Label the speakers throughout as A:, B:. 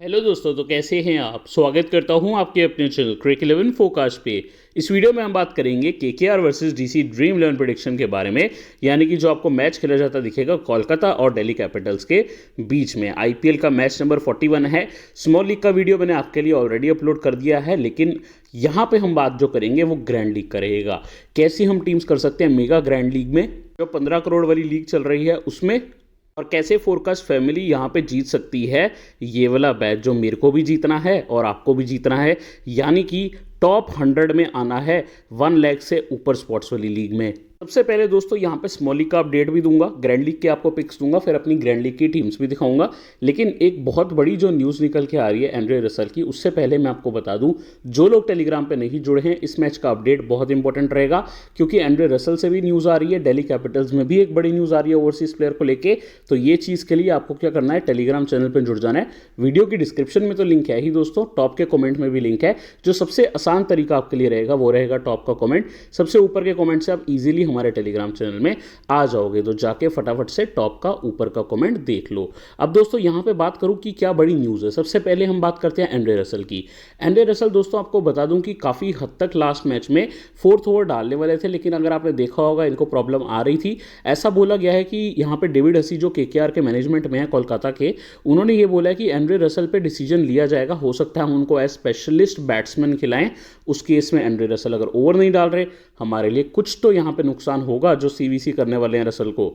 A: Hello दोस्तों, तो कैसे हैं आप। स्वागत करता हूं आपके अपने चैनल क्रिक 11 फोकास्ट पे। इस वीडियो में हम बात करेंगे KKR versus DC dream 11 prediction के बारे में। यानी कि जो आपको मैच खेला जाता दिखेगा कोलकाता और दिल्ली कैपिटल्स के बीच में। आईपीएल का मैच नंबर 41 है। स्मॉल लीग का वीडियो मैंने आपके लिए ऑलरेडी अपलोड कर दिया है, लेकिन यहाँ पे हम बात जो करेंगे वो ग्रैंड लीग का रहेगा। कैसी हम टीम्स कर सकते हैं मेगा ग्रैंड लीग में, जो 15 करोड़ वाली लीग चल रही है उसमें, और कैसे फोरकास्ट फैमिली यहाँ पे जीत सकती है ये वाला बैच जो मेरे को भी जीतना है और आपको भी जीतना है। यानी कि टॉप 100 में आना है 1 लाख से ऊपर स्पॉट्स वाली लीग में। सबसे पहले दोस्तों यहाँ पे स्मॉल लीग का अपडेट भी दूंगा, ग्रैंड लीग के आपको पिक्स दूंगा, फिर अपनी ग्रैंड लीग की टीम्स भी दिखाऊंगा। लेकिन एक बहुत बड़ी जो न्यूज़ निकल के आ रही है एंड्रे रसल की, उससे पहले मैं आपको बता दूं, जो लोग टेलीग्राम पे नहीं जुड़े हैं, इस मैच का अपडेट बहुत इंपॉर्टेंट रहेगा। क्योंकि एंड्रे रसल से भी न्यूज़ आ रही है, दिल्ली कैपिटल्स में भी एक बड़ी न्यूज़ आ रही है ओवरसीज प्लेयर को लेकर। तो ये चीज़ के लिए आपको क्या करना है, टेलीग्राम चैनल पर जुड़ जाना है। वीडियो की डिस्क्रिप्शन में तो लिंक है ही दोस्तों, टॉप के कॉमेंट में भी लिंक है। जो सबसे आसान तरीका आपके लिए रहेगा वो रहेगा टॉप का कॉमेंट। सबसे ऊपर के कॉमेंट से आप इजीली हमारे टेलीग्राम चैनल में आ जाओगे, तो जाके फटाफट से टॉप का ऊपर का कमेंट देख लो। अब दोस्तों यहां पे बात करूं कि क्या बड़ी न्यूज़ है। सबसे पहले हम बात करते हैं एंड्रे रसल की। एंड्रे रसल दोस्तों आपको बता दूं कि काफ़ी हद तक लास्ट मैच में 4th ओवर डालने वाले थे, लेकिन अगर आपने देखा होगा इनको प्रॉब्लम आ रही थी। ऐसा बोला गया है कि यहाँ पे डेविड हसी जो केकेआर के मैनेजमेंट में है कोलकाता के, उन्होंने ये बोला है कि एंड्रे रसल पे डिसीजन लिया जाएगा। हो सकता है हम उनको एज स्पेशलिस्ट बैट्समैन खिलाएं। उस केस में एंड्रे रसल अगर ओवर नहीं डाल रहे, हमारे लिए कुछ तो यहाँ पे नुकसान होगा जो सीवीसी करने वाले हैं रसल को।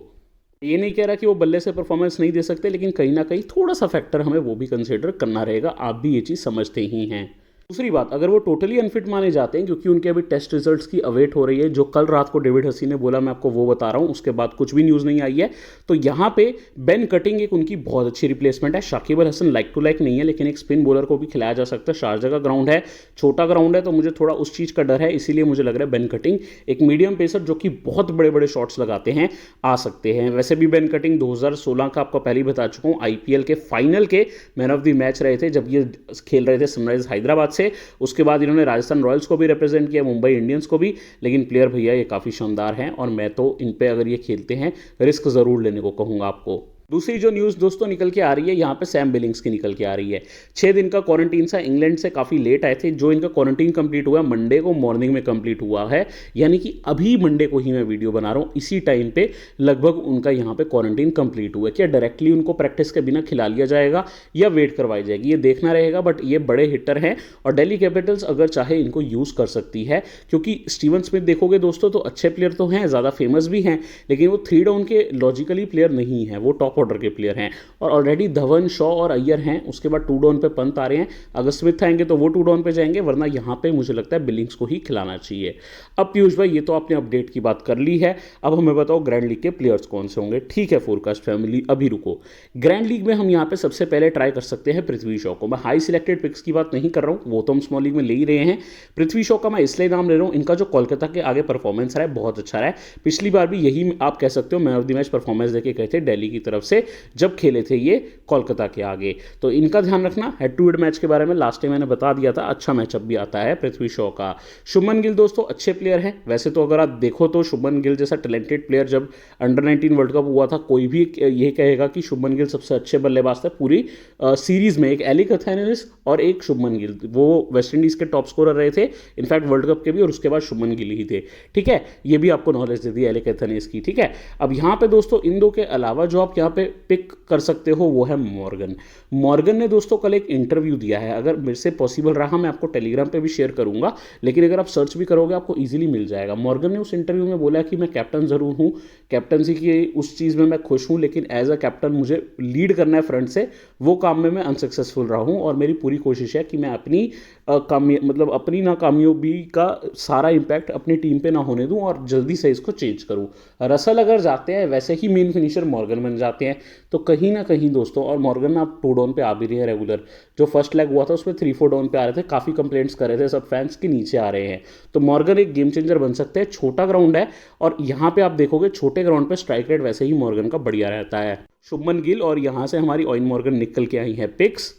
A: ये नहीं कह रहा कि वो बल्ले से परफॉर्मेंस नहीं दे सकते, लेकिन कहीं ना कहीं थोड़ा सा फैक्टर हमें वो भी कंसीडर करना रहेगा। आप भी ये चीज़ समझते ही हैं। दूसरी बात, अगर वो टोटली अनफिट माने जाते हैं, क्योंकि उनके अभी टेस्ट रिजल्ट्स की अवेट हो रही है, जो कल रात को डेविड हसी ने बोला मैं आपको वो बता रहा हूँ, उसके बाद कुछ भी न्यूज़ नहीं आई है। तो यहाँ पे बेन कटिंग एक उनकी बहुत अच्छी रिप्लेसमेंट है। Shakib Al Hasan like to like नहीं है, लेकिन एक स्पिन बॉलर को भी खिलाया जा सकता है। शारजा का ग्राउंड है, छोटा ग्राउंड है, तो मुझे थोड़ा उस चीज़ का डर है। इसीलिए मुझे लग रहा है बेन कटिंग एक मीडियम पेसर जो कि बहुत बड़े बड़े शॉट्स लगाते हैं आ सकते हैं। वैसे भी बेन कटिंग 2016 का आपको पहले ही बता चुका हूँ, आईपीएल के फाइनल के मैन ऑफ द मैच रहे थे जब ये खेल रहे थे सनराइज हैदराबाद से। उसके बाद इन्होंने राजस्थान रॉयल्स को भी रिप्रेजेंट किया, मुंबई इंडियंस को भी। लेकिन प्लेयर भैया ये काफ़ी शानदार हैं और मैं तो इन पे अगर ये खेलते हैं रिस्क ज़रूर लेने को कहूँगा आपको। दूसरी जो न्यूज़ दोस्तों निकल के आ रही है यहाँ पे सैम बिलिंग्स की निकल के आ रही है। 6 दिन का क्वारंटीन सा, इंग्लैंड से काफ़ी लेट आए थे। जो इनका क्वारंटीन कंप्लीट हुआ मंडे को मॉर्निंग में कंप्लीट हुआ है, यानी कि अभी मंडे को ही मैं वीडियो बना रहा हूँ, इसी टाइम पे लगभग उनका यहाँ पे क्वारंटीन कंप्लीट हुआ है। क्या डायरेक्टली उनको प्रैक्टिस के बिना खिला लिया जाएगा या वेट करवाई जाएगी, ये देखना रहेगा। बट ये बड़े हिटर हैं और दिल्ली कैपिटल्स अगर चाहे इनको यूज़ कर सकती है, क्योंकि स्टीवन स्मिथ देखोगे दोस्तों तो अच्छे प्लेयर तो हैं, ज़्यादा फेमस भी हैं, लेकिन वो 3 डाउन के लॉजिकली प्लेयर नहीं है, वो टॉप ऑर्डर के प्लेयर हैं। और ऑलरेडी धवन, शॉ और अय्यर हैं। उसके बाद 2 डाउन पे पंत आ रहे हैं। अगर स्मिथ आएंगे तो वो 2 डाउन पे जाएंगे, वरना यहां पे मुझे लगता है बिलिंग्स को ही खिलाना चाहिए। अब पीयूष भाई ये तो आपने अपडेट की बात कर ली है, अब हमें बताओ ग्रैंड लीग के प्लेयर्स कौन से होंगे। ठीक है फोरकास्ट फैमिली, अभी रुको। ग्रैंड लीग में हम यहाँ पे सबसे पहले ट्राई कर सकते हैं पृथ्वी शॉ को। मैं हाई सिलेक्टेड पिक्स की बात नहीं कर रहा हूँ, वो तो हम स्मॉल लीग में ले ही रहे हैं। पृथ्वी शॉ का मैं इसलिए नाम ले रहा हूँ, इनका जो कोलकाता के आगे परफॉर्मेंस रहा है बहुत अच्छा रहा है। पिछली बार भी यही आप कह सकते हो man of the match performance देके गए थे दिल्ली की तरफ से जब खेले थे ये कोलकाता के आगे। तो इनका ध्यान रखना। हेड टू हेड मैच के बारे में लास्ट टाइम मैंने बता दिया था, अच्छा मैचअप भी आता है पृथ्वी शॉ का। शुभमन गिल दोस्तों अच्छे प्लेयर हैं। वैसे तो अगर आप देखो तो शुभमन गिल जैसा टैलेंटेड प्लेयर जब अंडर 19 वर्ल्ड कप हुआ था, कोई भी ये कहेगा कि शुभमन गिल सबसे अच्छे बल्लेबाज थे पूरी सीरीज में। एक एलिक अथेनिस और एक शुभमन गिल, वो वेस्ट इंडीज के टॉप स्कोरर रहे थे इनफैक्ट वर्ल्ड कप के भी, और उसके बाद शुभमन गिल ही थे। ठीक है, ये भी आपको नॉलेज दे दी एलिक अथेनिस की। ठीक है, अब यहाँ पे दोस्तों इन दो के अलावा जो आप यहाँ पे पिक कर सकते हो वो है मॉर्गन। मॉर्गन ने दोस्तों कल एक इंटरव्यू दिया है, अगर मेरे से पॉसिबल रहा मैं आपको टेलीग्राम पे भी शेयर करूंगा, लेकिन अगर आप सर्च भी करोगे आपको इजीली मिल जाएगा। मॉर्गन ने उस इंटरव्यू में बोला कि मैं कैप्टन जरूर हूं, कैप्टनसी की उस चीज़ में मैं खुश हूं, लेकिन एज अ कैप्टन मुझे लीड करना है फ्रंट से, वो काम में मैं अनसक्सेसफुल रहा हूं और मेरी पूरी कोशिश है कि मैं अपनी मतलब अपनी नाकामयाबी का सारा इंपैक्ट अपनी टीम पे ना होने दूं और जल्दी से इसको चेंज करूं। रसल अगर जाते हैं वैसे ही मेन फिनिशर मॉर्गन बन जाते हैं, तो कहीं ना कहीं दोस्तों, और मॉर्गन आप 2 डाउन पे आ भी रही है रेगुलर। जो फर्स्ट लेग हुआ था उसमें 3-4 डाउन पे आ रहे थे, काफ़ी कंप्लेंट्स कर रहे थे सब फैंस के नीचे आ रहे हैं। तो मॉर्गन एक गेम चेंजर बन सकते हैं। छोटा ग्राउंड है और यहाँ पे आप देखोगे छोटे ग्राउंड पे स्ट्राइक रेट वैसे ही मॉर्गन का बढ़िया रहता है। शुभमन गिल और यहाँ से हमारी ऑइन मॉर्गन निकल के आई है पिक्स।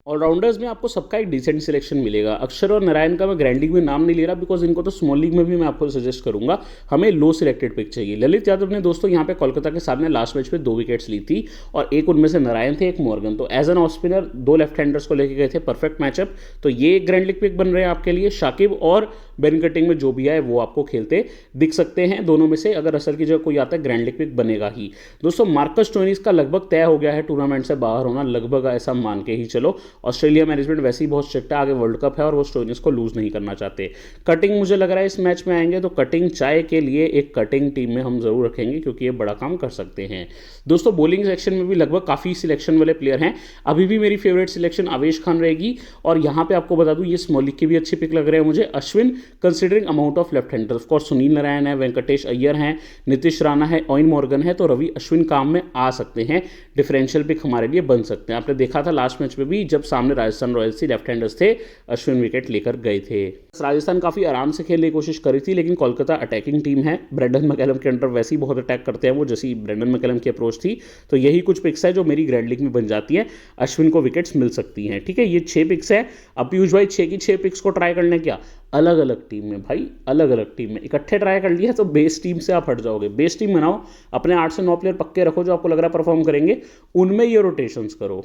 A: ऑलराउंडर्स में आपको सबका एक डिसेंट सिलेक्शन मिलेगा। अक्षर और नारायण का मैं ग्रैंड लीग में नाम नहीं ले रहा, बिकॉज इनको तो स्मॉल लीग में भी मैं आपको सजेस्ट करूंगा। हमें लो सिलेक्टेड पिक चाहिए। ललित यादव ने दोस्तों यहाँ पे कोलकाता के सामने लास्ट मैच में 2 विकेट्स ली थी और एक उनमें से नारायण थे, एक मॉर्गन। तो as an off spinner 2 left handers को लेके गए थे, परफेक्ट मैचअप। तो ये एक ग्रैंड लीग पिक बन रहे हैं आपके लिए। शाकिब और बेन कटिंग में जो भी आए वो आपको खेलते दिख सकते हैं। दोनों में से अगर असल की जगह कोई आता है ग्रैंड लीग पिक बनेगा ही। दोस्तों मार्कस स्टोइनिस का लगभग तय हो गया है टूर्नामेंट से बाहर होना, लगभग ऐसा मान के ही चलो। ऑस्ट्रेलिया मैनेजमेंट वैसे ही बहुत स्ट्रिक्ट है, आगे वर्ल्ड कप है और वो स्टोइनिस को लूज नहीं करना चाहते। कटिंग मुझे लग रहा है इस मैच में आएंगे, तो कटिंग चाय के लिए एक कटिंग टीम में हम जरूर रखेंगे क्योंकि ये बड़ा काम कर सकते हैं। दोस्तों बॉलिंग सेक्शन में भी लगभग काफ़ी सिलेक्शन वाले प्लेयर हैं। अभी भी मेरी फेवरेट सिलेक्शन आवेश खान रहेगी और यहाँ पे आपको बता दूं ये स्मॉल लीग की भी अच्छी पिक लग रहे हैं मुझे। Ashwin considering amount of left hander, of course Sunil Narayan है, वेंकटेश अय्यर हैं, नीतीश राणा है, ओइन मॉर्गन है, तो रवि अश्विन काम में आ सकते हैं। डिफरेंशियल पिक हमारे लिए बन सकते हैं। आपने देखा था लास्ट मैच में भी जब सामने राजस्थान रॉयल्स से लेफ्ट हैंडर्स थे, अश्विन विकेट लेकर गए थे। राजस्थान काफ़ी आराम से खेलने की कोशिश करी थी, लेकिन कोलकाता अटैकिंग टीम है। ब्रेंडन मैकलम के अंडर वैसे ही बहुत अटैक करते हैं वो, जैसी ब्रेंडन मैकलम की अप्रोच थी। तो यही कुछ पिक्स है जो मेरी ग्रैंड लीग में बन जाती है। अश्विन को विकेट्स मिल सकती हैं। ठीक है, ये 6 पिक्स है। अब पीयूष भाई 6 की 6 पिक्स को ट्राई करने क्या, अलग अलग टीम में भाई, अलग अलग टीम में इकट्ठे ट्राई कर लिया तो बेस टीम से आप हट जाओगे। बेस टीम बनाओ, अपने 8 से 9 प्लेयर पक्के रखो जो आपको लग रहा है परफॉर्म करेंगे, उनमें ये रोटेशंस करो।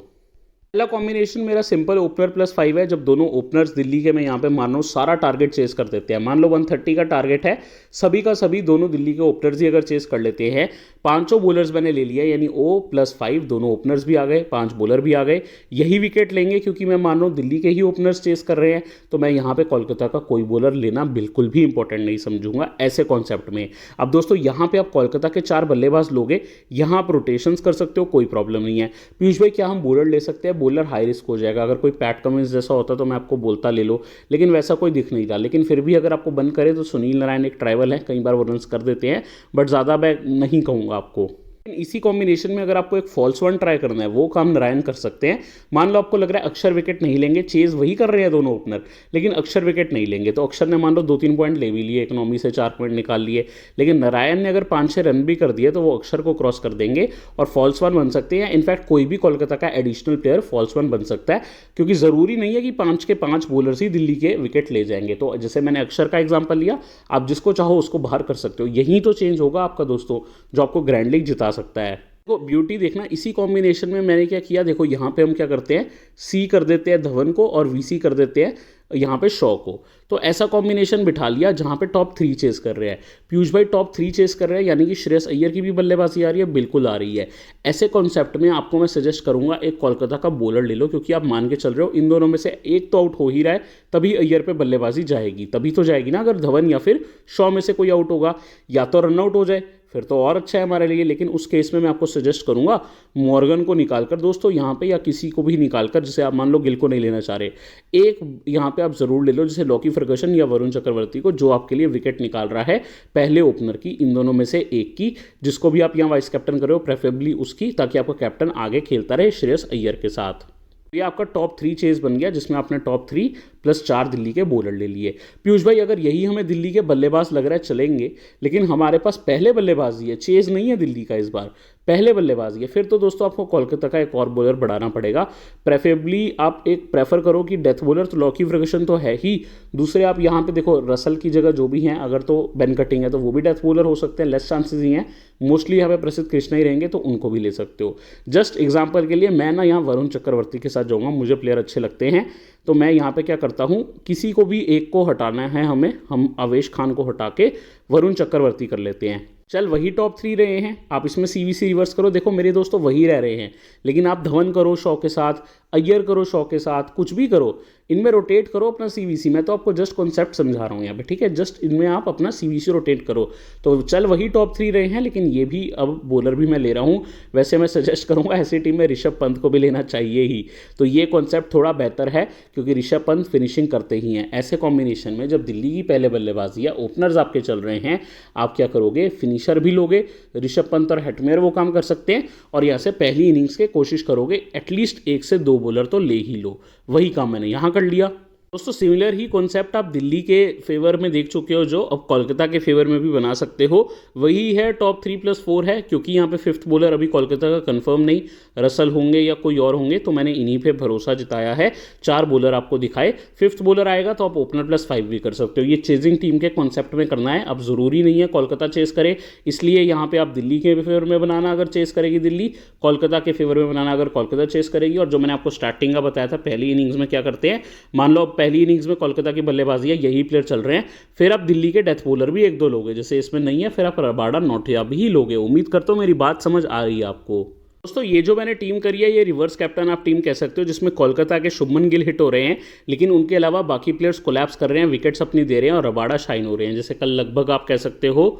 A: पहला कॉम्बिनेशन मेरा सिंपल ओपनर +5 है। जब दोनों ओपनर्स दिल्ली के मैं यहाँ पे मान रहा हूँ सारा टारगेट चेस कर देते हैं, मान लो 130 का टारगेट है, सभी का सभी दोनों दिल्ली के ओपनर्स ही अगर चेस कर लेते हैं, 5 बॉलर्स मैंने ले लिया, यानी O+5 दोनों ओपनर्स भी आ गए, 5 बॉलर भी आ गए, यही विकेट लेंगे क्योंकि मैं मान रहा हूँ दिल्ली के ही ओपनर्स चेस कर रहे हैं। तो मैं यहाँ पे कोलकाता का कोई बॉलर लेना बिल्कुल भी इंपॉर्टेंट नहीं समझूंगा ऐसे कॉन्सेप्ट में। अब दोस्तों यहाँ पे आप कोलकाता के 4 बल्लेबाज लोगे, यहाँ आप रोटेशंस कर सकते हो, कोई प्रॉब्लम नहीं है। पीयूष भाई क्या हम बॉलर ले सकते हैं? बॉलर हाई रिस्क हो जाएगा। अगर कोई पैट कमिंस जैसा होता तो मैं आपको बोलता ले लो, लेकिन वैसा कोई दिख नहीं रहा। लेकिन फिर भी अगर आपको बंद करे तो सुनील नारायण एक ट्राइबल है, कई बार वो रन्स कर देते हैं, बट ज़्यादा मैं नहीं कहूँगा आपको। इसी कॉम्बिनेशन में अगर आपको एक फॉल्स वन ट्राई करना है, वो काम नारायण कर सकते हैं। मान लो आपको लग रहा है अक्षर विकेट नहीं लेंगे, चेज वही कर रहे हैं दोनों ओपनर, लेकिन अक्षर विकेट नहीं लेंगे, तो अक्षर ने मान लो 2-3 पॉइंट ले भी लिए, इकोनॉमी से 4 पॉइंट निकाल लिए, लेकिन नारायण ने अगर 5-6 रन भी कर दिए तो वो अक्षर को क्रॉस कर देंगे और फॉल्स वन बन सकते हैं। इनफैक्ट कोई भी कोलकाता का एडिशनल प्लेयर फॉल्स वन बन सकता है, क्योंकि ज़रूरी नहीं है कि 5 के 5 बॉलर्स ही दिल्ली के विकेट ले जाएंगे। तो जैसे मैंने अक्षर का एग्जाम्पल लिया, आप जिसको चाहो उसको बाहर कर सकते हो। यही तो चेंज होगा आपका दोस्तों, जो आपको ग्रैंड लीग जिता सकता है। तो ब्यूटी देखना इसी कॉम्बिनेशन में मैंने क्या किया, देखो यहाँ पे हम क्या करते हैं, सी कर देते हैं धवन को और वीसी कर देते हैं यहाँ पे शॉ को। तो ऐसा कॉम्बिनेशन बिठा लिया जहाँ पे टॉप 3 चेस कर रहे हैं। पीयूष भाई टॉप 3 चेस कर रहे हैं, यानी कि श्रेयस अय्यर की भी बल्लेबाजी आ रही है, बिल्कुल आ रही है। ऐसे कॉन्सेप्ट में आपको मैं सजेस्ट करूंगा एक कोलकाता का बॉलर ले लो, क्योंकि आप मान के चल रहे हो इन दोनों में से एक तो आउट हो ही रहा है, तभी अय्यर पे बल्लेबाजी जाएगी, तभी तो जाएगी ना। अगर धवन या फिर शॉ में से कोई आउट होगा, या तो रन आउट हो जाए फिर तो और अच्छा है हमारे लिए, लेकिन उस केस में मैं आपको सजेस्ट करूंगा मॉर्गन को निकालकर दोस्तों यहाँ पे, या किसी को भी निकालकर, जैसे आप मान लो गिल को नहीं लेना चाह रहे, एक यहाँ पे आप जरूर ले लो, जैसे लॉकी फर्गसन या वरुण चक्रवर्ती को, जो आपके लिए विकेट निकाल रहा है पहले ओपनर की, इन दोनों में से एक की, जिसको भी आप यहाँ वाइस कैप्टन कर रहे हो प्रेफरेबली उसकी, ताकि आपका कैप्टन आगे खेलता रहे श्रेयस अय्यर के साथ। ये आपका टॉप 3 चेस बन गया, जिसमें आपने टॉप 3 + 4 दिल्ली के बॉलर ले लिए। पीयूष भाई अगर यही हमें दिल्ली के बल्लेबाज लग रहा है चलेंगे, लेकिन हमारे पास पहले बल्लेबाजी है, चेज नहीं है दिल्ली का इस बार, पहले बल्लेबाजी है, फिर तो दोस्तों आपको कोलकाता का एक और बॉलर बढ़ाना पड़ेगा। प्रेफरेबली आप एक प्रेफर करो कि डेथ बॉलर, तो लॉकी फर्गसन तो है ही, दूसरे आप यहाँ पे देखो रसल की जगह जो भी हैं, अगर तो बेन कटिंग है तो वो भी डेथ बॉलर हो सकते हैं, लेस चांसेस ही हैं, मोस्टली यहाँ पे प्रसिद्ध कृष्णा ही रहेंगे, तो उनको भी ले सकते हो। जस्ट एग्जाम्पल के लिए मैं ना यहाँ वरुण चक्रवर्ती के साथ जाऊँगा, मुझे प्लेयर अच्छे लगते हैं, तो मैं यहाँ पे क्या करता हूँ, किसी को भी एक को हटाना है हमें, हम आवेश खान को हटा के वरुण चक्रवर्ती कर लेते हैं। चल वही टॉप 3 रहे हैं, आप इसमें सीवीसी रिवर्स करो, देखो मेरे दोस्तों वही रह रहे हैं, लेकिन आप धवन करो शॉ के साथ, अय्यर करो शॉ के साथ, कुछ भी करो, इनमें रोटेट करो अपना सीवीसी। मैं तो आपको जस्ट कॉन्सेप्ट समझा रहा हूँ यहाँ पे, ठीक है, जस्ट इनमें आप अपना सीवीसी रोटेट करो। तो चल वही टॉप 3 रहे हैं, लेकिन ये भी अब बॉलर भी मैं ले रहा हूँ। वैसे मैं सजेस्ट करूँगा ऐसी टीम में ऋषभ पंत को भी लेना चाहिए ही, तो ये कॉन्सेप्ट थोड़ा बेहतर है, क्योंकि ऋषभ पंत फिनिशिंग करते ही हैं। ऐसे कॉम्बिनेशन में जब दिल्ली की पहले बल्लेबाजी या ओपनर्स आपके चल रहे हैं, आप क्या करोगे, फिनिशर भी लोगे, ऋषभ पंत और हेटमेयर वो काम कर सकते हैं, और यहाँ से पहली इनिंग्स के कोशिश करोगे एटलीस्ट 1 से 2 बॉलर तो ले ही लो। वही काम मैंने यहाँ कर लिया। दोस्तों सिमिलर ही कॉन्सेप्ट आप दिल्ली के फेवर में देख चुके हो, जो अब कोलकाता के फेवर में भी बना सकते हो। वही है, टॉप 3+4 है, क्योंकि यहाँ पे फिफ्थ बॉलर अभी कोलकाता का कंफर्म नहीं, रसल होंगे या कोई और होंगे, तो मैंने इन्हीं पे भरोसा जताया है। 4 बॉलर आपको दिखाए, फिफ्थ बॉलर आएगा तो आप ओपनर +5 भी कर सकते हो। ये चेजिंग टीम के कॉन्सेप्ट में करना है। अब ज़रूरी नहीं है कोलकाता चेस करे, इसलिए यहाँ पे आप दिल्ली के फेवर में बनाना अगर चेस करेगी दिल्ली, कोलकाता के फेवर में बनाना अगर कोलकाता चेस करेगी। और जो मैंने आपको स्टार्टिंग का बताया था, पहली इनिंग्स में क्या करते हैं, मान लो पहली इनिंग्स में कोलकाता की बल्लेबाजी है, यही प्लेयर चल रहे हैं, फिर आप दिल्ली के डेथ बॉलर भी 1-2 लोगे, जैसे इसमें नहीं है, फिर आप रबाडा नोटिया भी लोगे। उम्मीद करता हूं मेरी बात समझ आ रही है आपको। दोस्तों ये जो मैंने टीम करी है, ये रिवर्स कैप्टन आप टीम कह सकते हो, जिसमें कोलकाता के शुभमन गिल हिट हो रहे हैं, लेकिन उनके अलावा बाकी प्लेयर्स कोलैप्स कर रहे हैं, विकेट्स अपनी दे रहे हैं और रबाडा शाइन हो रहे हैं। जैसे कल लगभग आप कह सकते हो,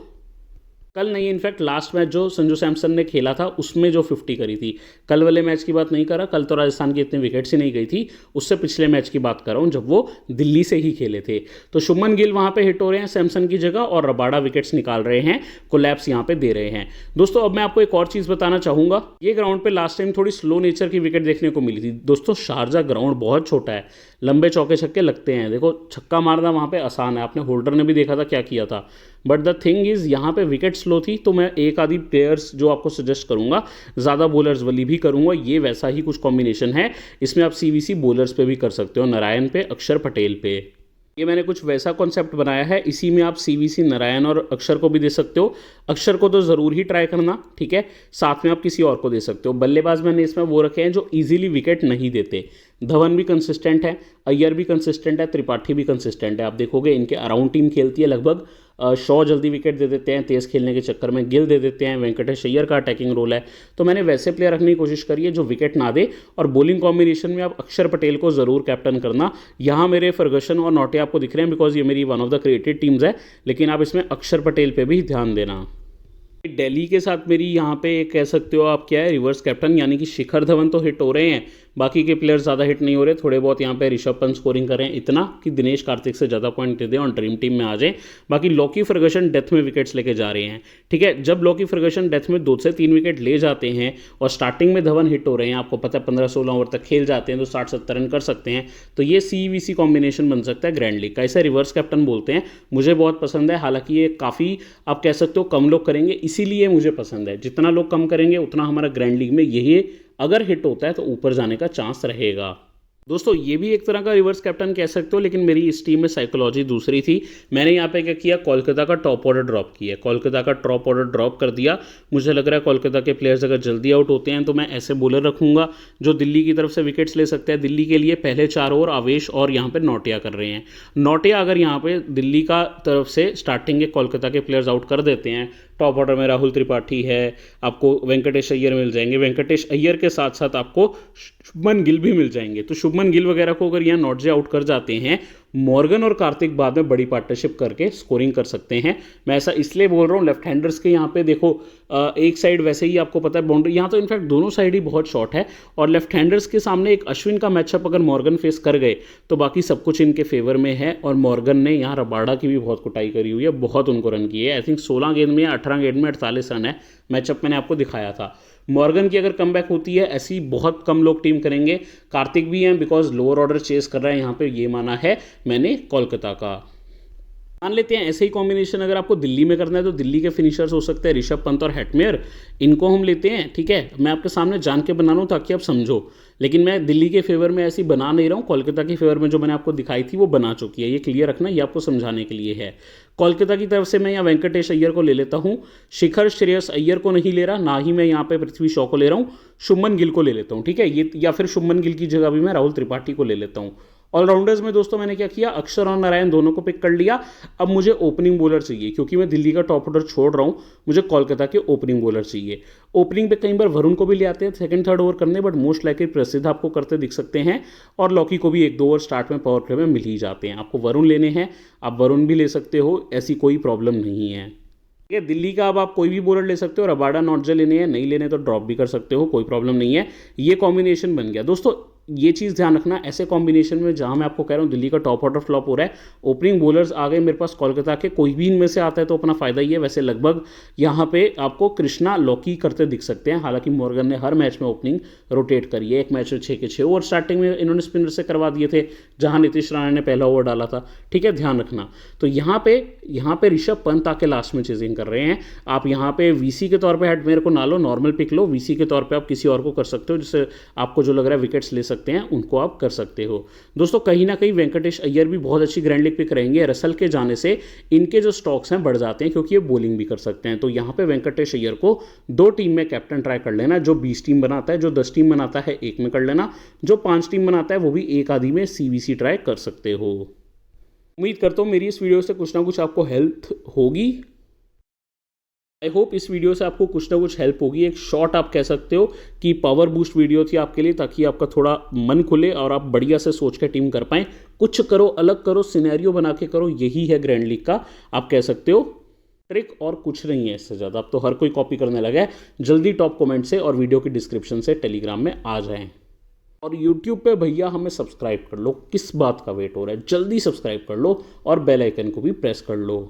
A: कल नहीं, इनफैक्ट लास्ट मैच जो संजू सैमसन ने खेला था उसमें जो 50 करी थी, कल वाले मैच की बात नहीं कर रहा, कल तो राजस्थान की इतने विकेट्स ही नहीं गई थी, उससे पिछले मैच की बात कर रहा हूँ जब वो दिल्ली से ही खेले थे। तो शुभमन गिल वहाँ पे हिट हो रहे हैं सैमसन की जगह, और रबाडा विकेट्स निकाल रहे हैं, कोलैप्स यहाँ पे दे रहे हैं। दोस्तों अब मैं आपको एक और चीज़ बताना चाहूँगा, ये ग्राउंड पे लास्ट टाइम थोड़ी स्लो नेचर की विकेट देखने को मिली थी। दोस्तों शारजा ग्राउंड बहुत छोटा है, लंबे चौके छक्के लगते हैं, देखो छक्का मारना वहाँ पे आसान है, आपने होल्डर ने भी देखा था क्या किया था। बट द थिंग इज़ यहाँ पे विकेट स्लो थी, तो मैं एक आधी प्लेयर्स जो आपको सजेस्ट करूँगा, ज़्यादा बॉलर्स वाली भी करूँगा। ये वैसा ही कुछ कॉम्बिनेशन है, इसमें आप CVC बॉलर्स पे भी कर सकते हो, नारायण पे, अक्षर पटेल पे। ये मैंने कुछ वैसा कॉन्सेप्ट बनाया है, इसी में आप CVC नारायण और अक्षर को भी दे सकते हो। अक्षर को तो ज़रूर ही ट्राई करना, ठीक है, साथ में आप किसी और को दे सकते हो। बल्लेबाज मैंने इसमें वो रखे हैं जो इजीली विकेट नहीं देते। धवन भी कंसिस्टेंट है, अय्यर भी कंसिस्टेंट है, त्रिपाठी भी कंसिस्टेंट है। आप देखोगे इनके अराउंड टीम खेलती है लगभग। शॉ जल्दी विकेट दे देते हैं तेज़ खेलने के चक्कर में, गिल दे देते हैं, वेंकटेश अय्यर का अटैकिंग रोल है। तो मैंने वैसे प्लेयर रखने की कोशिश करी है जो विकेट ना दे। और बॉलिंग कॉम्बिनेशन में आप अक्षर पटेल को ज़रूर कैप्टन करना। यहाँ मेरे फर्गसन और नोटिया आपको दिख रहे हैं, बिकॉज ये मेरी one of the created teams है, लेकिन आप इसमें अक्षर पटेल पे भी ध्यान देना। दिल्ली के साथ मेरी यहाँ पे कह सकते हो आप क्या है, रिवर्स कैप्टन, यानी कि शिखर धवन तो हिट हो रहे हैं, बाकी के प्लेयर्स ज़्यादा हिट नहीं हो रहे। थोड़े बहुत यहाँ पे ऋषभ पंत स्कोरिंग कर रहे हैं, इतना कि दिनेश कार्तिक से ज़्यादा पॉइंट दे दें और ड्रीम टीम में आ जाए। बाकी लॉकी फर्गसन डेथ में विकेट्स लेके जा रहे हैं, ठीक है। जब लॉकी फर्गसन डेथ में 2 से 3 विकेट ले जाते हैं और स्टार्टिंग में धवन हिट हो रहे हैं, आपको पता है 15-16 ओवर तक खेल जाते हैं, तो 60-70 रन कर सकते हैं। तो ये CVC कॉम्बिनेशन बन सकता है ग्रैंड लीग का, इसे रिवर्स कैप्टन बोलते हैं। मुझे बहुत पसंद है, हालांकि ये काफ़ी आप कह सकते हो कम लोग करेंगे, इसीलिए मुझे पसंद है। जितना लोग कम करेंगे उतना हमारा ग्रैंड लीग में यही अगर हिट होता है तो ऊपर जाने का चांस रहेगा। दोस्तों ये भी एक तरह का रिवर्स कैप्टन कह सकते हो, लेकिन मेरी इस टीम में साइकोलॉजी दूसरी थी। मैंने यहाँ पे क्या किया, कोलकाता का टॉप ऑर्डर ड्रॉप किया, कोलकाता का टॉप ऑर्डर ड्रॉप कर दिया। मुझे लग रहा है कोलकाता के प्लेयर्स अगर जल्दी आउट होते हैं तो मैं ऐसे बॉलर रखूंगा जो दिल्ली की तरफ से विकेट्स ले सकते हैं। दिल्ली के लिए पहले 4 ओवर आवेश और यहाँ पे नोटिया कर रहे हैं। नोटिया अगर यहाँ पे दिल्ली का तरफ से स्टार्टिंग के कोलकाता के प्लेयर्स आउट कर देते हैं, टॉप ऑर्डर में राहुल त्रिपाठी है, आपको वेंकटेश अय्यर मिल जाएंगे, वेंकटेश अय्यर के साथ साथ आपको शुभमन गिल भी मिल जाएंगे। तो शुभमन गिल वगैरह को अगर यहाँ नॉट आउट कर जाते हैं, मॉर्गन और कार्तिक बाद में बड़ी पार्टनरशिप करके स्कोरिंग कर सकते हैं। मैं ऐसा इसलिए बोल रहा हूँ, लेफ्ट हैंडर्स के यहाँ पे देखो एक साइड वैसे ही आपको पता है बाउंड्री, यहाँ तो इनफैक्ट दोनों साइड ही बहुत शॉर्ट है, और लेफ्ट हैंडर्स के सामने एक अश्विन का मैचअप अगर मॉर्गन फेस कर गए तो बाकी सब कुछ इनके फेवर में है। और मॉर्गन ने यहाँ रबाडा की भी बहुत कुटाई करी हुई है, बहुत उनको रन किए है। आई थिंक 16 गेंद में या 18 गेंद में 48 रन है, मैचअप मैंने आपको दिखाया था। मॉर्गन की अगर कमबैक होती है, ऐसी बहुत कम लोग टीम करेंगे। कार्तिक भी हैं बिकॉज लोअर ऑर्डर चेस कर रहा है यहाँ पे, ये माना है मैंने कोलकाता का। मान लेते हैं ऐसे ही कॉम्बिनेशन अगर आपको दिल्ली में करना है तो दिल्ली के फिनिशर्स हो सकते हैं ऋषभ पंत और हेटमेयर, इनको हम लेते हैं, ठीक है। मैं आपके सामने जान के बना रहा हूँ ताकि आप समझो, लेकिन मैं दिल्ली के फेवर में ऐसी बना नहीं रहा हूँ। कोलकाता की फेवर में जो मैंने आपको दिखाई थी वो बना चुकी है, ये क्लियर रखना, ये आपको समझाने के लिए है। कोलकाता की तरफ से मैं यहाँ वेंकटेश अय्यर को ले लेता हूँ, शिखर श्रेयस अय्यर को नहीं ले रहा, ना ही मैं यहाँ पे पृथ्वी शॉ को ले रहा हूँ, शुभमन गिल को ले लेता हूँ, ठीक है। ये या फिर शुभमन गिल की जगह भी मैं राहुल त्रिपाठी को ले लेता हूँ। ऑलराउंडर्स में दोस्तों मैंने क्या किया, अक्षर और नारायण दोनों को पिक कर लिया। अब मुझे ओपनिंग बॉलर चाहिए, क्योंकि मैं दिल्ली का टॉप ऑर्डर छोड़ रहा हूँ, मुझे कोलकाता के ओपनिंग बॉलर चाहिए। ओपनिंग पे कई बार वरुण को भी ले आते हैं सेकंड थर्ड ओवर करने, बट मोस्ट लाइकली प्रसिद्ध आपको करते दिख सकते हैं, और लॉकी को भी 1-2 ओवर स्टार्ट में पावर प्ले में मिल ही जाते हैं। आपको वरुण लेने हैं, आप वरुण भी ले सकते हो, ऐसी कोई प्रॉब्लम नहीं है। ठीक है, दिल्ली का अब आप कोई भी बॉलर ले सकते हो, रबाडा नॉटजे लेने हैं, नहीं लेने तो ड्रॉप भी कर सकते हो, कोई प्रॉब्लम नहीं है। ये कॉम्बिनेशन बन गया दोस्तों। ये चीज़ ध्यान रखना, ऐसे कॉम्बिनेशन में जहां मैं आपको कह रहा हूँ दिल्ली का टॉप ऑर्डर फ्लॉप हो रहा है, ओपनिंग बॉलर्स आ गए मेरे पास कोलकाता के, कोई भी इनमें से आता है तो अपना फ़ायदा ही है। वैसे लगभग यहाँ पे आपको कृष्णा लॉकी करते दिख सकते हैं, हालांकि मॉर्गन ने हर मैच में ओपनिंग रोटेट करी है। एक मैच में 6 के 6 ओवर स्टार्टिंग में इन्होंने स्पिनर से करवा दिए थे, जहां नीतीश राणा ने पहला ओवर डाला था, ठीक है, ध्यान रखना। तो यहाँ पे ऋषभ पंत आके लास्ट में चेजिंग कर रहे हैं। आप यहाँ पे वीसी के तौर पे हेड मेरे को ना लो, नॉर्मल पिक लो, वीसी के तौर पे आप किसी और को कर सकते हो, जिससे आपको जो लग रहा है विकेट्स ले सकते हैं उनको आप कर सकते हो। दोस्तों कहीं ना कहीं वेंकटेश अय्यर भी बहुत अच्छी ग्रैंड लीग पिक रहेंगे। रसल के जाने से इनके जो स्टॉक्स हैं बढ़ जाते हैं, क्योंकि ये बॉलिंग भी कर सकते हैं। तो यहाँ पे वेंकटेश अय्यर को 2 टीम में कैप्टन ट्राई कर लेना, जो 20 टीम बनाता है, जो 10 टीम बनाता है एक में कर लेना, जो 5 टीम बनाता है वो भी एक आधी में सीवीसी ट्राई कर सकते हो। उम्मीद करता हूँ मेरी इस वीडियो से कुछ ना कुछ आपको हेल्प होगी। आई होप इस वीडियो से आपको कुछ ना कुछ हेल्प होगी। एक शॉर्ट आप कह सकते हो कि पावर बूस्ट वीडियो थी आपके लिए, ताकि आपका थोड़ा मन खुले और आप बढ़िया से सोच के टीम कर पाएँ। कुछ करो, अलग करो, सिनेरियो बना के करो, यही है ग्रैंड लीग का आप कह सकते हो ट्रिक, और कुछ नहीं है इससे ज़्यादा। अब तो हर कोई कॉपी करने लगा है। जल्दी टॉप कमेंट से और वीडियो की डिस्क्रिप्शन से टेलीग्राम में आ जाएं, और यूट्यूब पे भैया हमें सब्सक्राइब कर लो। किस बात का वेट हो रहा है, जल्दी सब्सक्राइब कर लो और बेल आइकन को भी प्रेस कर लो।